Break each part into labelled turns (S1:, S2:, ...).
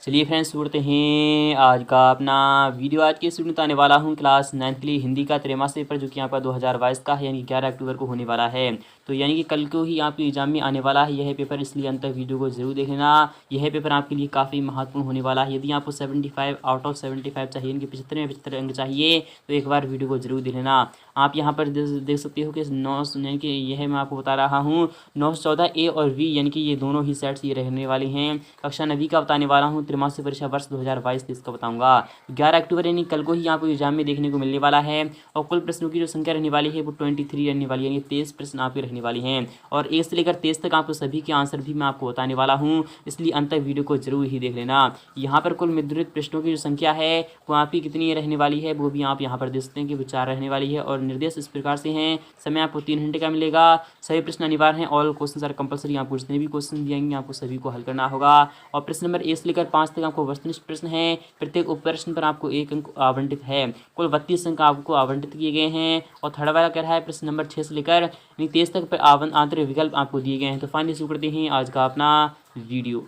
S1: चलिए फ्रेंड्स, शुरू हैं आज का अपना वीडियो। आज के स्टूडेंट आने वाला हूं क्लास 9th के लिए हिंदी का त्रैमासिक पेपर, जो कि आपका 2022 का है, यानी 11 अक्टूबर को होने वाला है। तो यानी कि कल को ही आपके एग्जाम में आने वाला है यह पेपर, इसलिए अंत तक वीडियो को जरूर देख लेना। यह पेपर आपके लिए काफ़ी महत्वपूर्ण होने वाला है। यदि आपको 75 आउट ऑफ 75 चाहिए, यानी कि 75 में 75 अंक चाहिए, तो एक बार वीडियो को जरूर देख लेना। आप यहाँ पर देख सकते हो कि 9 यानी कि यह मैं आपको बता रहा हूँ 914 ए और वी, यानी कि ये दोनों ही सेट्स ये रहने वाली हैं। कक्षा 9वीं का बताने वाला हूँ, त्रैमासिक परीक्षा वर्ष 2022-23 का बताऊंगा। 11 अक्टूबर यानी कल को ही आपको एग्जाम में देखने को मिलने वाला है। और कुल प्रश्नों की जो संख्या रहने वाली है वो 23 रहने वाली है, यानी 23 प्रश्न आपके रहने वाली हैं। और 1 से लेकर 23 तक आपको सभी के आंसर भी मैं आपको बताने वाला हूँ, इसलिए अंत तक वीडियो को जरूर ही देख लेना। यहाँ पर कुल मुद्रित प्रश्नों की जो संख्या है वो आपकी कितनी रहने वाली है, वो भी आप यहाँ पर देख सकते हैं कि वो 4 रहने वाली है। और निर्देश इस प्रकार से हैं, समय आपको 3 घंटे का मिलेगा। सभी प्रश्न अनिवार्य हैं, ऑल क्वेश्चन आर कंपलसरी। आपको जितने भी क्वेश्चन दिएंगे आपको सभी को हल करना होगा। और प्रश्न नंबर 1 से लेकर 5 तक आपको वस्तुनिष्ठ प्रश्न है। प्रत्येक उप प्रश्न पर आपको 1 अंक आवंटित है। कुल 32 अंक आपको आवंटित किए गए हैं। और थर्ड वाला कह रहा है प्रश्न नंबर 6 से लेकर 23 तक पर आंतरिक विकल्प आपको दिए गए हैं। तो फाइनली शुरू करते हैं आज का अपना वीडियो।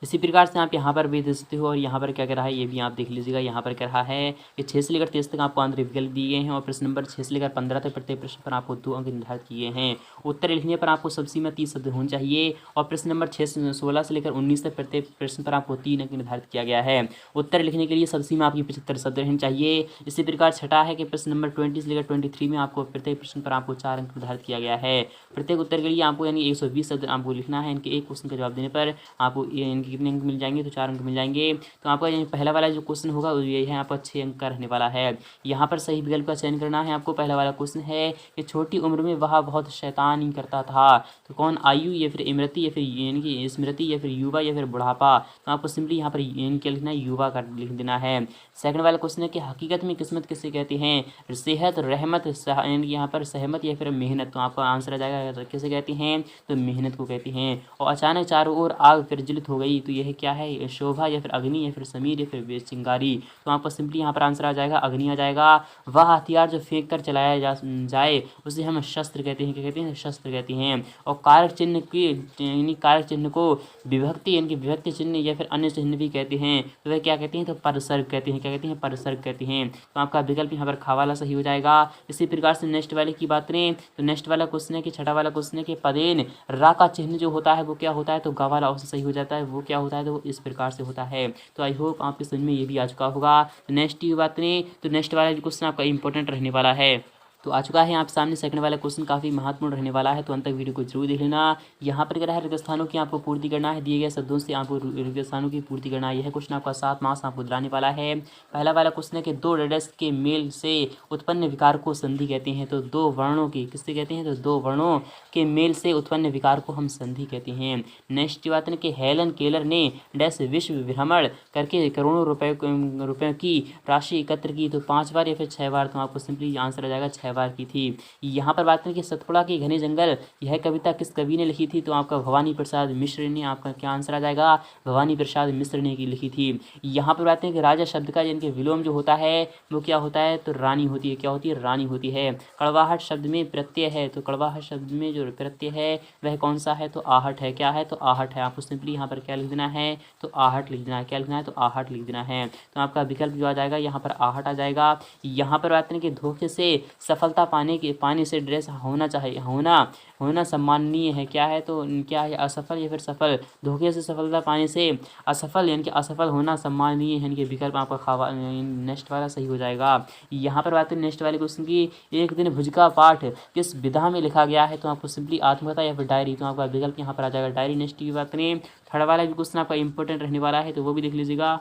S1: इसी प्रकार से आप यहाँ पर भी देख सकते हो। और यहाँ पर क्या कह रहा है ये भी आप देख लीजिएगा। यहाँ पर कह रहा है कि 6 से लेकर 23 तक आपको आंतरिक विकल्प दिए गए हैं। और प्रश्न नंबर 6 से लेकर 15 तक प्रत्येक प्रश्न पर आपको 2 अंक निर्धारित किए हैं। उत्तर लिखने पर आपको सबसे में 30 शब्द होने चाहिए। और प्रश्न नंबर 16 से लेकर 19 तक प्रत्येक प्रश्न पर आपको 3 अंक निर्धारित किया गया है। उत्तर लिखने के लिए सबसे में आपकी 75 शब्द रहने चाहिए। इसी प्रकार छठा है कि प्रश्न नंबर 20 से लेकर 23 में आपको प्रत्येक प्रश्न पर आपको 4 अंक निर्धारित किया गया है। प्रत्येक उत्तर के लिए आपको यानी 120 शब्द आपको लिखना है। इनके एक क्वेश्चन का जवाब देने पर आपको इनके कितने अंक मिल जाएंगे, तो 4 अंक मिल जाएंगे। तो आपका पहला वाला जो क्वेश्चन होगा ये है आपका 6 अंक का रहने वाला है। यहाँ पर सही विकल्प का चयन करना है आपको। पहला वाला क्वेश्चन है कि छोटी उम्र में वह बहुत शैतानी करता था, तो कौन? आयु या फिर इमरती या फिर यानी कि स्मृति या फिर युवा या फिर बुढ़ापा। तो आपको सिंपली यहाँ पर क्या लिखना है, युवा का लिख देना है। सेकंड वाला क्वेश्चन है कि हकीकत में किस्मत किसे कहते हैं? सेहत, रहमत, यानी यहाँ पर सहमत या फिर मेहनत। तो आपका आंसर आ जाएगा किसे कहते हैं, तो मेहनत को कहते हैं। और अचानक चारों ओर आग प्रज्वलित हो गई, तो यह क्या है? शोभा या फिर अग्नि या फिर समीर या फिर चिंगारी। तो आपका सिंपली यहाँ पर आंसर आ जाएगा अग्नि आ जाएगा। वह हथियार जो फेंक कर चलाया जाए उसे हम शस्त्र कहते हैं। क्या कहते हैं? शस्त्र कहते हैं। और कारक चिन्ह की यानी कारक चिन्ह को विभक्ति यानी कि विभक्ति चिन्ह या फिर अन्य चिन्ह भी कहते हैं। तो वह क्या कहते हैं? तो परसर्ग कहते हैं। क्या कहते हैं? परसर्ग कहते हैं। तो आपका विकल्प यहाँ पर खा वाला सही हो जाएगा। इसी प्रकार से नेक्स्ट वाले की बात करें तो नेक्स्ट वाला क्वेश्चन है कि छठा वाला क्वेश्चन है कि पदेन रा का चिन्ह जो होता है वो क्या होता है? तो गा वाला ऑप्शन सही हो जाता है। वो क्या होता है? तो इस प्रकार से होता है। तो आई होप आपके समझ में ये भी आ चुका होगा। तो नेक्स्ट की बात करें तो नेक्स्ट वाला क्वेश्चन आपका इंपॉर्टेंट रहने वाला है। तो आ चुका है आप सामने सेकंड वाला क्वेश्चन, काफ़ी महत्वपूर्ण रहने वाला है। तो अंत तक वीडियो को जरूर देख लेना। यहाँ पर क्या है, रिक्त स्थानों की आपको पूर्ति करना है। दिए गए शब्दों से आपको रिक्त स्थानों की पूर्ति करना है। यह क्वेश्चन आपका 7 मार्क्स आपको दिलाने वाला है। पहला वाला क्वेश्चन है कि 2 डेडस के मेल से उत्पन्न विकार को संधि कहते हैं। तो 2 वर्णों की किससे कहते हैं? तो 2 वर्णों के मेल से उत्पन्न विकार को हम संधि कहते हैं। नेक्स्ट बात है कि हेलन केलर ने डैश विश्व भ्रमण करके करोड़ों रुपए की राशि एकत्र की। तो 5 बार या फिर 6 बार। तो आपको सिंपली आंसर आ जाएगा 6 बार की थी। यहाँ पर बात करें कि सतपुड़ा के घने जंगल, यह कविता किस कवि ने लिखी थी? तो आपका भवानी प्रसाद मिश्र ने। आपका क्या आंसर आ जाएगा? भवानी प्रसाद मिश्र ने की लिखी थी। यहाँ पर बात करें कि राजा शब्द का जिनके विलोम जो होता है वो क्या होता है? तो रानी होती है। क्या होती है? रानी होती है। कड़वाहट शब्द में प्रत्यय है, तो कड़वाहट शब्द में जो प्रत्यय है वह कौन सा है? तो आहट है। क्या है? तो आहट है। आपको सिंपली यहाँ पर क्या लिख देना है? तो आहट लिख देना है। क्या लिखना है? तो आहट लिख देना है। तो आपका विकल्प जो आ जाएगा यहाँ पर आहट आ जाएगा। यहाँ पर बात करें कि धोखे से सफलता पाने से ड्रेस होना चाहिए, होना सम्माननीय है। क्या है? तो क्या है? असफल या फिर सफल। धोखे से सफलता पाने से असफल यानी कि असफल होना सम्माननीय है, यानी कि विकल्प आपका खावा नेक्स्ट वाला सही हो जाएगा। यहाँ पर बात करें नेक्स्ट वाले क्वेश्चन की, एक दिन भुज का पाठ किस विधा में लिखा गया है? तो आपको सिंपली आत्मकथा या फिर डायरी। तो आपका विकल्प यहाँ पर आ जाएगा डायरी। नेक्स्ट की बात करें थर्ड वाला भी क्वेश्चन आपका इंपॉर्टेंट रहने वाला है, तो वो भी देख लीजिएगा।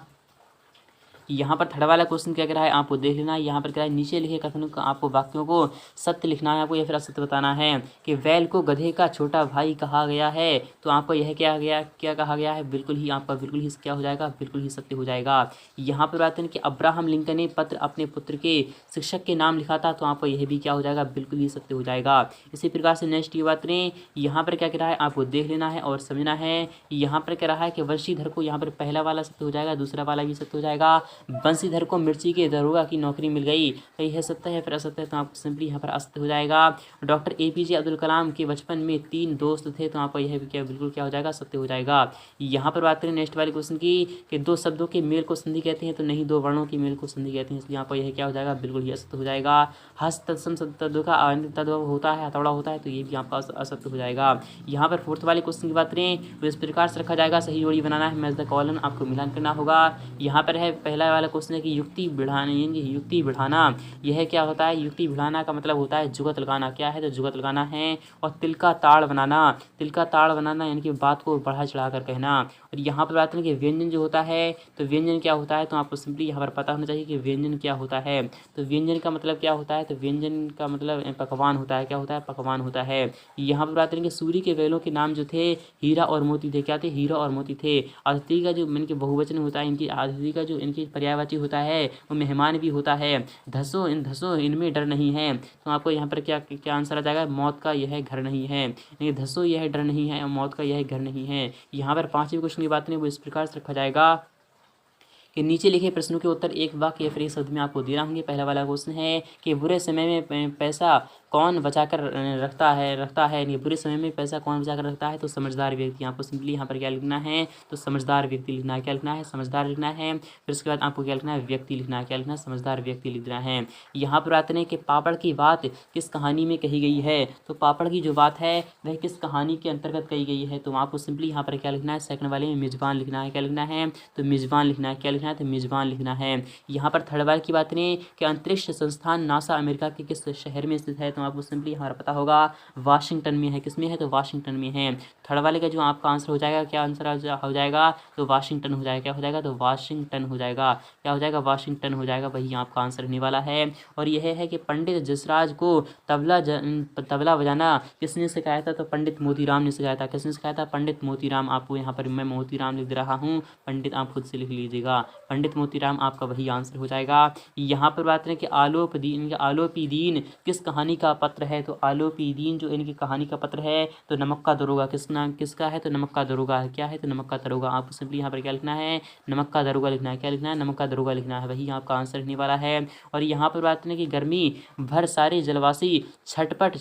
S1: यहाँ पर थर्ड वाला क्वेश्चन क्या कह रहा है आपको देख लेना है। यहाँ पर क्या है, नीचे लिखे कथनों का आपको वाक्यों को सत्य लिखना है आपको या फिर असत्य बताना है। कि बैल को गधे का छोटा भाई कहा गया है, तो आपको यह क्या कहा गया है? बिल्कुल ही आपका बिल्कुल ही क्या हो जाएगा? बिल्कुल ही सत्य हो जाएगा। यहाँ पर बात है कि अब्राहम लिंकन ने पत्र अपने पुत्र के शिक्षक के नाम लिखा था, तो आपको यह भी क्या हो जाएगा? बिल्कुल ही सत्य हो जाएगा। इसी प्रकार से नेक्स्ट की बात करें, यहाँ पर क्या कह रहा है आपको देख लेना है और समझना है। यहाँ पर कह रहा है कि वंशीधर को, यहाँ पर पहला वाला सत्य हो जाएगा, दूसरा वाला भी सत्य हो जाएगा। बंशीधर को मिर्ची के दरोगा की नौकरी मिल गई, तो यह सत्य है फिर असत्य है, तो आपको सिंपली यहाँ पर असत्य हो जाएगा। डॉक्टर APJ अब्दुल कलाम के बचपन में 3 दोस्त थे, तो आपको यह क्या बिल्कुल क्या हो जाएगा, सत्य हो जाएगा। यहाँ पर बात करें नेक्स्ट वाले क्वेश्चन की कि 2 शब्दों के मेल को संधि कहते हैं, तो नहीं 2 वर्णों के मेल को संधि कहते हैं, इसलिए यहाँ पर यह क्या हो जाएगा, बिल्कुल ही असत्य हो जाएगा। हस्त तत्सम तत्व का तत्व होता है, हथौड़ा होता है, तो ये भी आपका असत्य हो जाएगा। यहाँ पर 4th वाले क्वेश्चन की बात करें तो इस प्रकार से रखा जाएगा, सही जोड़ी बनाना है, मैच द कॉलम आपको मिलान करना होगा। यहाँ पर है पहला वाला क्वेश्चन है कि युक्ति बढ़ाना, यह क्या होता है, युक्ति बढ़ाना का मतलब होता है जुगत लगाना, क्या है, तो जुगत लगाना है। और तिल का ताड़ बनाना यानी कि बात को बढ़ा चढ़ा कर कहना। और यहाँ पर बात करें कि व्यंजन जो होता है, तो व्यंजन क्या होता है, तो आपको सिंपली यहाँ पर पता होना चाहिए कि व्यंजन क्या होता है। तो व्यंजन का मतलब क्या होता है, तो व्यंजन का मतलब पकवान होता है, क्या होता है, पकवान होता है। यहाँ पर बात करेंगे सूर्य के बैलों के नाम जो थे हीरा और मोती थे, क्या थे, हीरा और मोती थे। अतिथि का जो इनके बहुवचन होता है, इनकी अतिथि का जो इनकी पर्यायवाची होता है वो मेहमान भी होता है। धसो इनमें डर नहीं है, तो आपको यहाँ पर क्या क्या आंसर आ जाएगा, मौत का यह घर नहीं है, यानी धसो यह डर नहीं है और मौत का यह घर नहीं है। यहाँ पर 5वें क्वेश्चन की बात करें वो इस प्रकार से रखा जाएगा कि नीचे लिखे प्रश्नों के उत्तर एक वाक्य या फिर एक शब्द में आपको देना होंगे। पहला वाला क्वेश्चन है कि बुरे समय में पैसा कौन बचा कर रखता है, यानी बुरे समय में पैसा कौन बचा कर रखता है, तो समझदार व्यक्ति। आपको सिंपली यहाँ पर क्या लिखना है, तो समझदार व्यक्ति लिखना है, क्या लिखना है, समझदार लिखना है। फिर उसके बाद आपको क्या लिखना है, व्यक्ति लिखना है, क्या लिखना है, समझदार व्यक्ति लिखना है। यहाँ पर आते हैं कि पापड़ की बात किस कहानी में कही गई है, तो पापड़ की जो बात है वह किस कहानी के अंतर्गत कही गई है, तो आपको सिंपली यहाँ पर क्या लिखना है, सेकंड वाले में मेजबान लिखना है, क्या लिखना है, तो मेजबान लिखना है, क्या लिखना है, तो मेजबान लिखना है। यहाँ पर थर्ड वाले की बात करें कि अंतरिक्ष संस्थान नासा अमेरिका के किस शहर में स्थित है, तो आपको सिंपली यहाँ पर पता होगा वाशिंगटन में है, किसमें है, तो वाशिंगटन में है। थर्ड वाले का जो आपका आंसर हो जाएगा, क्या आंसर हो जाएगा, तो वाशिंगटन हो जाएगा, क्या हो जाएगा, तो वाशिंगटन हो जाएगा, क्या हो जाएगा, वाशिंगटन हो जाएगा, वही आपका आंसर रहने वाला है। और यह है कि पंडित जसराज को तबला बजाना किसने सिखाया था, तो पंडित मोतीराम ने सिखाया था, किसने सिखाया था, पंडित मोतीराम। आपको यहाँ पर मैं मोतीराम लिख रहा हूँ, पंडित आप खुद से लिख लीजिएगा, पंडित मोतीराम आपका वही आंसर हो जाएगा। यहाँ पर बात करें कि आलोपी दीन किस कहानी का पत्र है, तो आलोपी दीन जो इनकी कहानी का पत्र है तो नमक का दरोगा किसका है, तो नमक का दरोगा है, क्या है, तो नमक का दरोगा। आपको सिंपली यहाँ पर क्या लिखना है, नमक का दरोगा लिखना है, क्या लिखना है, नमक का दरोगा लिखना है, वही आपका आंसर रहने वाला है। और यहाँ पर बात करें कि गर्मी भर सारे जलवासी छटपट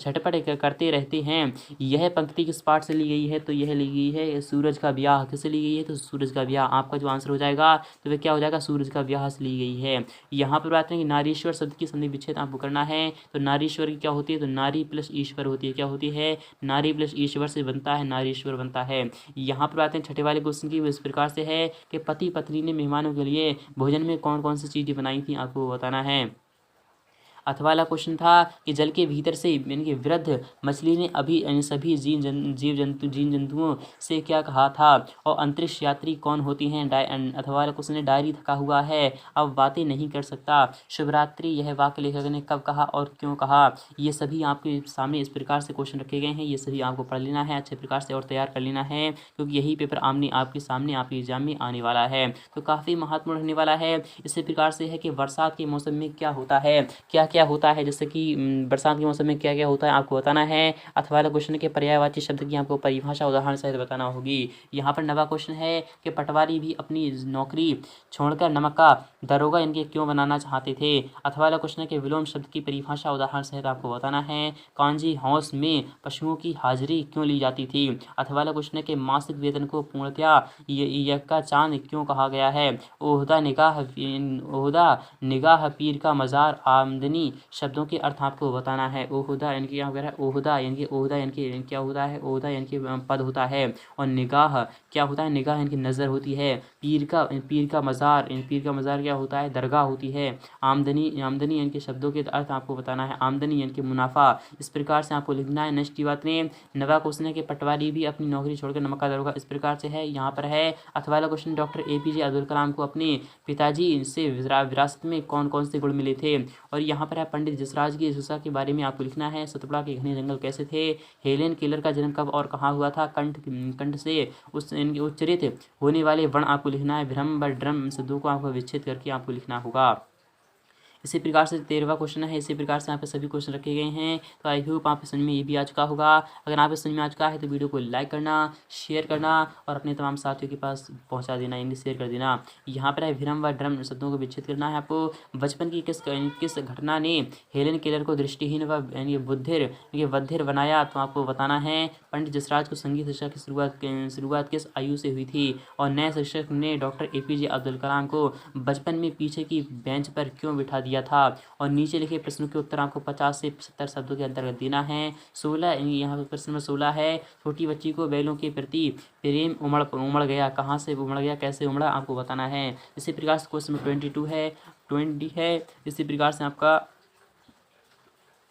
S1: करते रहते हैं, यह पंक्ति किस पाठ से ली गई है, तो यह ली गई है सूरज का ब्याह, किससे ली गई है, तो सूरज का ब्याह। आपका जो आंसर हो जाएगा तो वह क्या हो जाएगा, सूरज का ब्याह से ली गई है। यहाँ पर बात करें कि नारीश्वर शब्द की संधि विच्छेद आपको करना है, तो नारीश्वर की क्या होती है, तो नारी प्लस ईश्वर होती है, क्या होती है, नारी प्लस ईश्वर से बनता है नारीश्वर बनता है। यहाँ पर बात करें छठे वाले क्वेश्चन की, वो इस प्रकार से है कि पति पत्नी ने मेहमानों के लिए भोजन में कौन कौन सी चीज़ें बनाई थी, आपको बताना है। अथवा वाला क्वेश्चन था कि जल के भीतर से यानी कि वृद्ध मछली ने अभी सभी जीव जंतुओं से क्या कहा था, और अंतरिक्ष यात्री कौन होती हैं। अथवा वाला क्वेश्चन है डायरी थका हुआ है अब बातें नहीं कर सकता, शुभरात्रि यह वाक्य लेखक ने कब कहा और क्यों कहा। ये सभी आपके सामने इस प्रकार से क्वेश्चन रखे गए हैं, ये सभी आपको पढ़ लेना है अच्छे प्रकार से और तैयार कर लेना है, क्योंकि यही पेपर आपके सामने आपके एग्जाम में आने वाला है, तो काफ़ी महत्वपूर्ण रहने वाला है। इसी प्रकार से है कि बरसात के मौसम में क्या होता है, क्या क्या होता है, जैसे कि बरसात के मौसम में क्या क्या होता है आपको बताना है। अथवा वाला क्वेश्चन के पर्यायवाची शब्द की आपको परिभाषा उदाहरण सहित बताना होगी। यहाँ पर नवा क्वेश्चन है कि पटवारी भी अपनी नौकरी छोड़कर नमक का दरोगा इनके क्यों बनाना चाहते थे। अथवा वाला क्वेश्चन है कि विलोम शब्द की परिभाषा उदाहरण सहित आपको बताना है। कांजी हाउस में पशुओं की हाजिरी क्यों ली जाती थी। अथवा वाला क्वेश्चन है कि मासिक वेतन को पूर्णतया यक्का चांद क्यों कहा गया है। ओहदा निगाह पीर का मज़ार आमदनी शब्दों के अर्थ आपको बताना है। ओहदा यानी कि क्या वगैरह, ओहदा यानी कि क्या होता है, ओहदा यानी कि पद होता है, और निगाह क्या होता है, निगाह यानी कि नज़र होती है। पीर का मज़ार क्या होता है, दरगाह होती है। आमदनी यानी कि शब्दों के अर्थ आपको बताना है, आमदनी यानी कि मुनाफा। इस प्रकार से आपको लिखना है। नेक्स्ट की बात में नवा क्वेश्चन है कि पटवारी भी अपनी नौकरी छोड़कर नमक का दरोगा, इस प्रकार से है। यहाँ पर है अथवा वाला question doctor APJ Abdul Kalam को अपने पिताजी से विरासत में कौन कौन से गुण मिले थे। और यहाँ पर है पंडित जसराज की सुसा के बारे में आपको लिखना है। सतपुड़ा के घने जंगल कैसे थे। हेलेन केलर का जन्म कब और कहाँ हुआ था। कंठ से उच्चरित होने वाले वर्ण आपको लिखना है। भ्रम व ड्रम शब्दों को आपको विच्छेद करके आपको लिखना होगा। इसी प्रकार से 13वां क्वेश्चन है। इसी प्रकार से यहाँ पे सभी क्वेश्चन रखे गए हैं। तो आई होप आपके समझ में ये भी आ चुका होगा। अगर आपके समझ में आ चुका है तो वीडियो को लाइक करना, शेयर करना और अपने तमाम साथियों के पास पहुँचा देना, यानी शेयर कर देना। यहाँ पर है विरम व ड्रम शब्दों को विच्छेद करना है आपको। बचपन की किस घटना ने हेलेन केलर को दृष्टिहीन व यानी बधिर बनाया, तो आपको बताना है। पंडित जसराज को संगीत शिक्षा की शुरुआत किस आयु से हुई थी। और नए शिक्षक ने डॉक्टर APJ अब्दुल कलाम को बचपन में पीछे की बेंच पर क्यों बिठा दिया था। और नीचे लिखे प्रश्नों के उत्तर आपको 50 से 75 शब्दों के अंतर्गत देना है। 16 यहाँ पर प्रश्न नंबर 16 है। छोटी बच्ची को बैलों के प्रति प्रेम उमड़ गया, कहाँ से उमड़ गया, कैसे उमड़ा, आपको बताना है। इसी प्रकार से क्वेश्चन नंबर 20 है। इसी प्रकार से आपका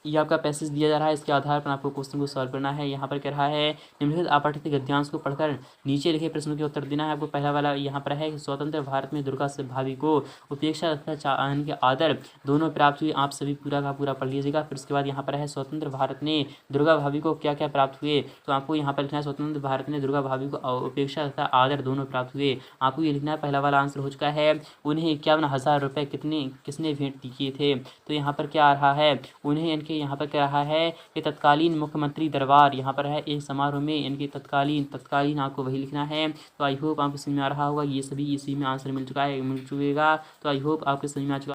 S1: ये आपका पैसेज दिया जा रहा है, इसके आधार पर आपको क्वेश्चन को सॉल्व करना है। यहाँ पर कह रहा है निम्नलिखित अपाठित गद्यांश को पढ़कर नीचे लिखे प्रश्नों के उत्तर देना है। आपको पहला वाला यहाँ पर है कि स्वतंत्र भारत में दुर्गा से भाभी को उपेक्षा तथा के आदर दोनों प्राप्त हुए। आप सभी पूरा का पूरा पढ़ लीजिएगा। फिर उसके बाद यहाँ पर है स्वतंत्र भारत ने दुर्गा भाभी को क्या क्या प्राप्त हुए। तो आपको यहाँ पर लिखना है स्वतंत्र भारत में दुर्गा भाभी को उपेक्षा तथा आदर दोनों प्राप्त हुए। आपको ये लिखना है। पहला वाला आंसर हो चुका है। उन्हें 51,000 रुपये किसने भेंट किए थे। तो यहाँ पर क्या आ रहा है, उन्हें इनके यहाँ पर क्या रहा है कि तत्कालीन मुख्यमंत्री दरबार, यहाँ पर है एक समारोह में इनके तत्कालीन आपको वही लिखना है। तो आई होप आपको समझ में आ रहा होगा। ये सभी इसी में आंसर मिल चुका है, मिल चुकेगा। तो आई होप आपके समझ में आ चुका